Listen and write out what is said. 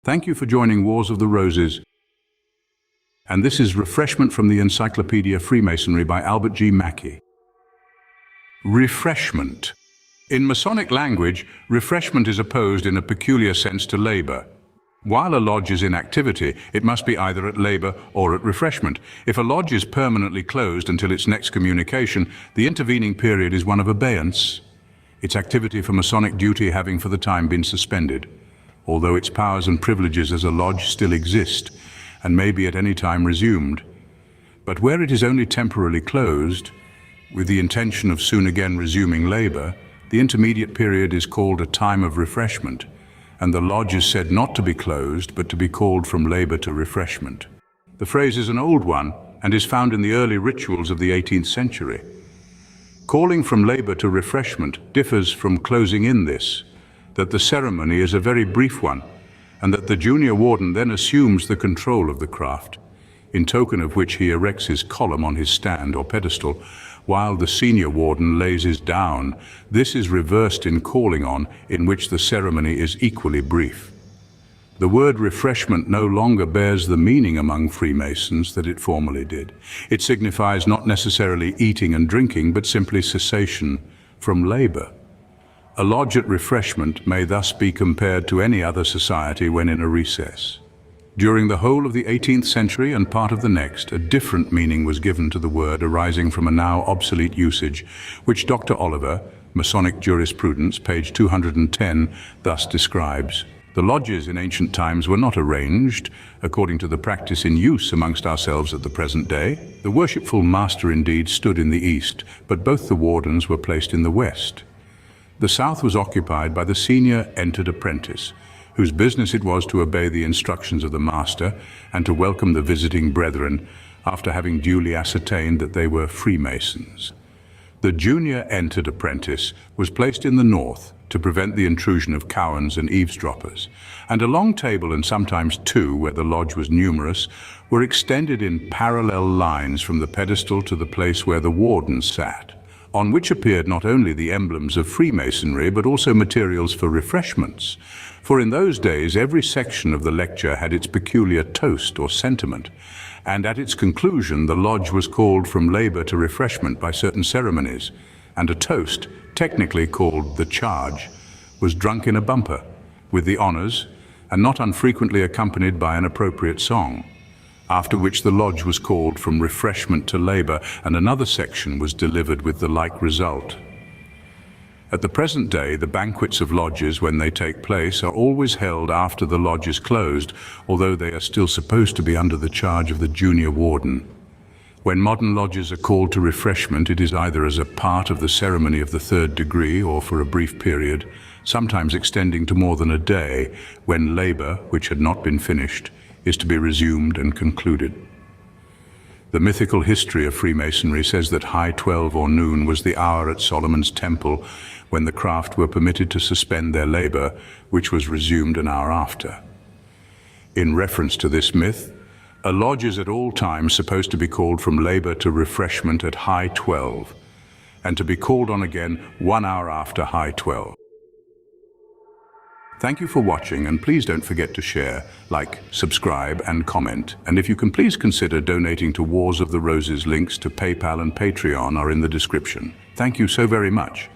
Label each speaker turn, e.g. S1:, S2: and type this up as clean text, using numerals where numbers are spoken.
S1: Thank you for joining Wars of the Roses. And this is Refreshment from the Encyclopedia of Freemasonry by Albert G. Mackey. Refreshment. In Masonic language, refreshment is opposed in a peculiar sense to labor. While a lodge is in activity, it must be either at labor or at refreshment. If a lodge is permanently closed until its next communication, the intervening period is one of abeyance, its activity for Masonic duty having for the time been suspended, although its powers and privileges as a lodge still exist and may be at any time resumed. But where it is only temporarily closed, with the intention of soon again resuming labor, the intermediate period is called a time of refreshment, and the lodge is said not to be closed, but to be called from labor to refreshment. The phrase is an old one and is found in the early rituals of the 18th century. Calling from labor to refreshment differs from closing in this, that the ceremony is a very brief one, and that the junior warden then assumes the control of the craft, in token of which he erects his column on his stand or pedestal, while the senior warden lays his down. This is reversed in calling on, in which the ceremony is equally brief. The word refreshment no longer bears the meaning among Freemasons that it formerly did. It signifies not necessarily eating and drinking, but simply cessation from labor. A lodge at refreshment may thus be compared to any other society when in a recess. During the whole of the 18th century and part of the next, a different meaning was given to the word, arising from a now obsolete usage, which Dr. Oliver, Masonic Jurisprudence, page 210, thus describes. The lodges in ancient times were not arranged according to the practice in use amongst ourselves at the present day. The worshipful master indeed stood in the east, but both the wardens were placed in the west. The south was occupied by the senior entered apprentice, whose business it was to obey the instructions of the master and to welcome the visiting brethren after having duly ascertained that they were Freemasons. The junior entered apprentice was placed in the north to prevent the intrusion of cowans and eavesdroppers, and a long table, and sometimes two, where the lodge was numerous, were extended in parallel lines from the pedestal to the place where the warden sat, on which appeared not only the emblems of Freemasonry, but also materials for refreshments. For in those days every section of the lecture had its peculiar toast or sentiment, and at its conclusion the lodge was called from labor to refreshment by certain ceremonies, and a toast, technically called the charge, was drunk in a bumper, with the honors, and not unfrequently accompanied by an appropriate song, after which the lodge was called from refreshment to labor, and another section was delivered with the like result. At the present day, the banquets of lodges, when they take place, are always held after the lodge is closed, although they are still supposed to be under the charge of the junior warden. When modern lodges are called to refreshment, it is either as a part of the ceremony of the third degree or for a brief period, sometimes extending to more than a day, when labor, which had not been finished, is to be resumed and concluded. The mythical history of Freemasonry says that high 12 or noon was the hour at Solomon's temple when the craft were permitted to suspend their labor, which was resumed an hour after. In reference to this myth, a lodge is at all times supposed to be called from labor to refreshment at high 12, and to be called on again 1 hour after high 12. Thank you for watching, and please don't forget to share, like, subscribe, and comment. And if you can, please consider donating to Wars of the Roses. Links to PayPal and Patreon are in the description. Thank you so very much.